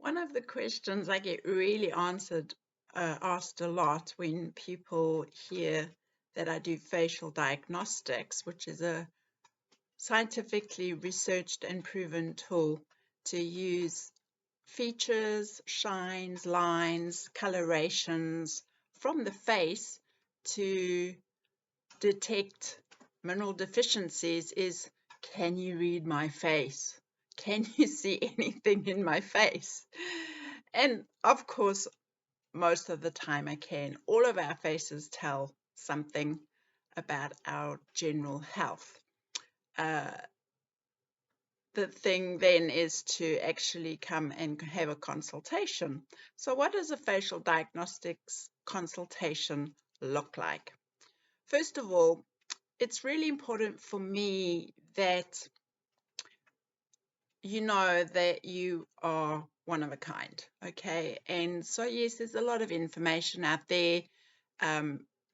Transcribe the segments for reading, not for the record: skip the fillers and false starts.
One of the questions I get really asked a lot when people hear that I do facial diagnostics, which is a scientifically researched and proven tool to use features, shines, lines, colorations from the face to detect mineral deficiencies, is, can you read my face? Can you see anything in my face? And of course, most of the time I can. All of our faces tell something about our general health. The thing then is to actually come and have a consultation. So what does a facial diagnostics consultation look like? First of all, it's really important for me that you know that you are one of a kind, okay? And so, yes, there's a lot of information out there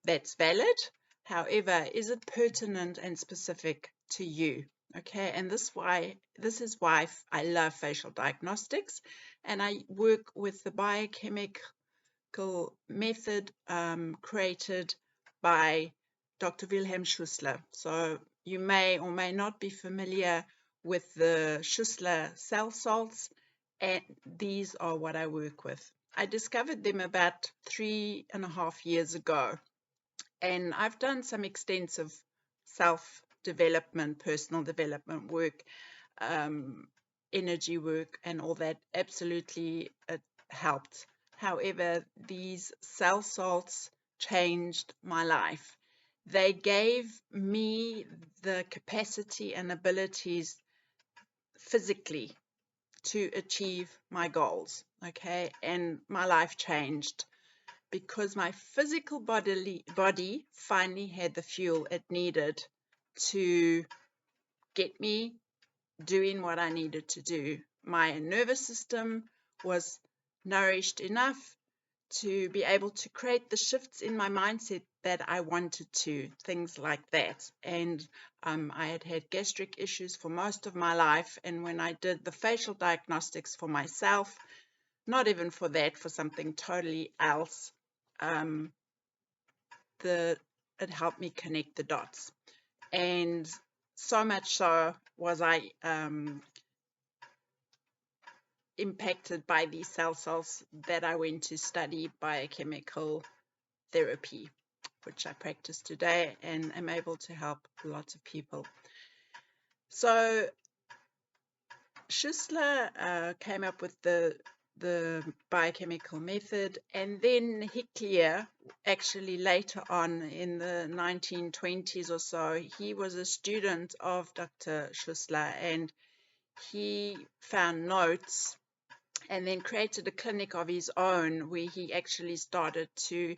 that's valid. However, is it pertinent and specific to you? Okay, and this is why I love facial diagnostics, and I work with the biochemical method created by Dr. Wilhelm Schussler. So you may or may not be familiar with the Schussler cell salts, and these are what I work with. I discovered them about 3.5 years ago, and I've done some extensive self-development, personal development work, energy work, and all that. Absolutely, it helped. However, these cell salts changed my life. They gave me the capacity and abilities physically to achieve my goals, okay? And my life changed because my physical body finally had the fuel it needed to get me doing what I needed to do. My nervous system was nourished enough to be able to create the shifts in my mindset that I wanted to, things like that. And I had gastric issues for most of my life. And when I did the facial diagnostics for myself, not even for that, for something totally else, it helped me connect the dots. And so much so was I impacted by these cell salts that I went to study biochemical therapy, which I practice today and am able to help lots of people. So Schussler came up with the biochemical method, and then Hicklier, actually later on in the 1920s or so, he was a student of Dr. Schussler, and he found notes and then created a clinic of his own where he actually started to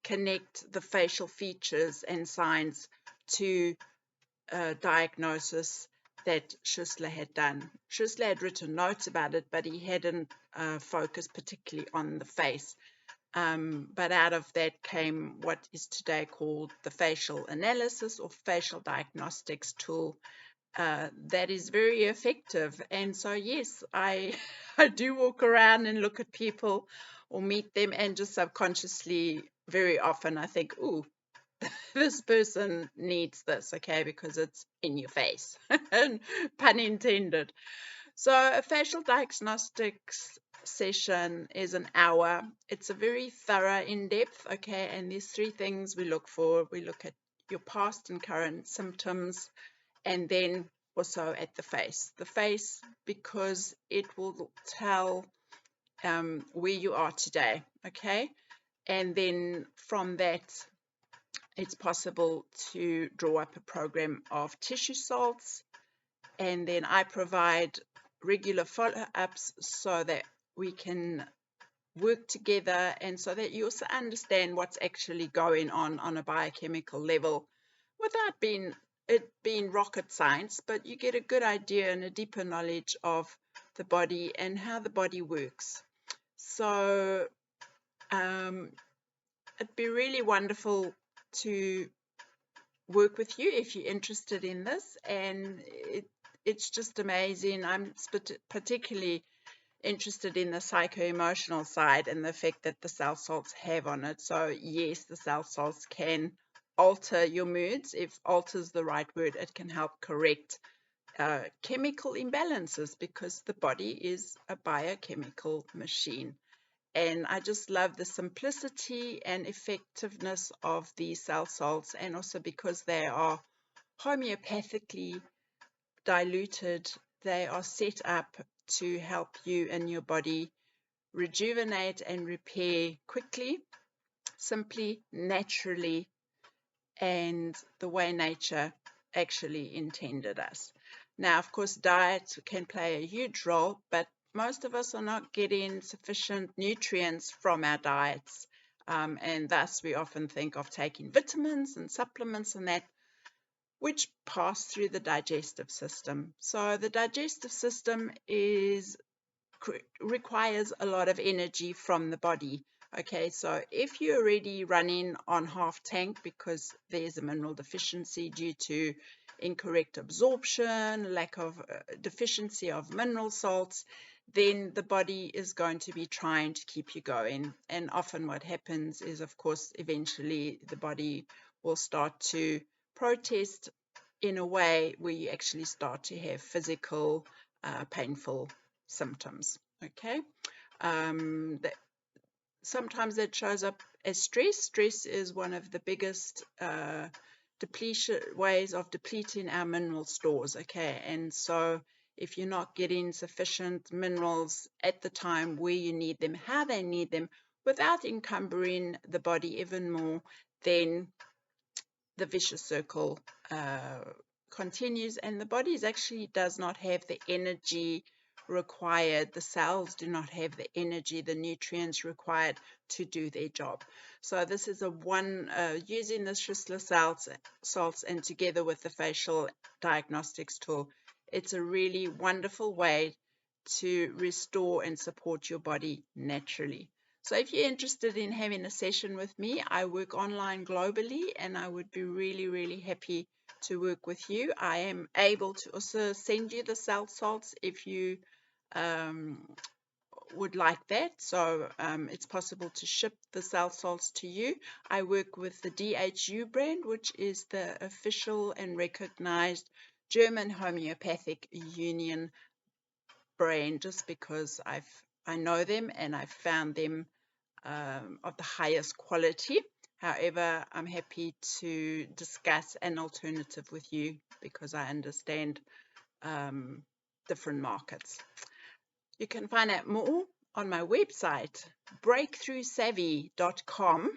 connect the facial features and signs to diagnosis that Schussler had done. Schussler had written notes about it, but he hadn't focused particularly on the face. But out of that came what is today called the facial analysis or facial diagnostics tool. That is very effective. And so, yes, I do walk around and look at people or meet them, and just subconsciously, very often I think, ooh, this person needs this, okay, because it's in your face, pun intended. So a facial diagnostics session is an hour. It's a very thorough, in-depth, okay, and there's 3 things we look for. We look at your past and current symptoms, and then also at the face. The face, because it will tell where you are today, okay? And then from that, it's possible to draw up a program of tissue salts, and then I provide regular follow-ups so that we can work together and so that you also understand what's actually going on a biochemical level without it being rocket science, but you get a good idea and a deeper knowledge of the body and how the body works. So it'd be really wonderful to work with you if you're interested in this, and it's just amazing. I'm particularly interested in the psycho-emotional side and the effect that the cell salts have on it. So yes, the cell salts can alter your moods. If alter is the right word, it can help correct chemical imbalances, because the body is a biochemical machine. And I just love the simplicity and effectiveness of these cell salts, and also because they are homeopathically diluted, they are set up to help you and your body rejuvenate and repair quickly, simply, naturally, and the way nature actually intended us. Now, of course, diet can play a huge role, but most of us are not getting sufficient nutrients from our diets. And thus, we often think of taking vitamins and supplements and that, which pass through the digestive system. So the digestive system requires a lot of energy from the body. Okay, so if you're already running on half tank because there's a mineral deficiency due to incorrect absorption, lack of deficiency of mineral salts, then the body is going to be trying to keep you going. And often what happens is, of course, eventually the body will start to protest in a way where you actually start to have physical, painful symptoms. Okay, sometimes that shows up as stress. Stress is one of the biggest depletion ways of depleting our mineral stores. Okay, and so if you're not getting sufficient minerals at the time where you need them, how they need them, without encumbering the body even more, then the vicious circle continues, and the body actually does not have the energy required. The cells do not have the energy, the nutrients required to do their job. So this is using the Schistler salts and together with the facial diagnostics tool, it's a really wonderful way to restore and support your body naturally. So if you're interested in having a session with me, I work online globally, and I would be really, really happy to work with you. I am able to also send you the cell salts if you would like that. So it's possible to ship the cell salts to you. I work with the DHU brand, which is the official and recognized German homeopathic union brand, just because I know them and I've found them of the highest quality. However, I'm happy to discuss an alternative with you because I understand different markets. You can find out more on my website, breakthroughsavvy.com,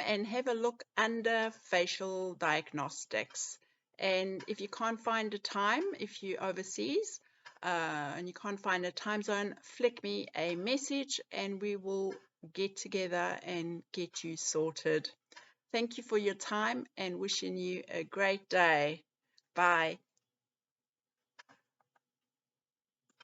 and have a look under facial diagnostics. And if you can't find a time, if you're overseas and you can't find a time zone, flick me a message and we will get together and get you sorted. Thank you for your time and wishing you a great day. Bye.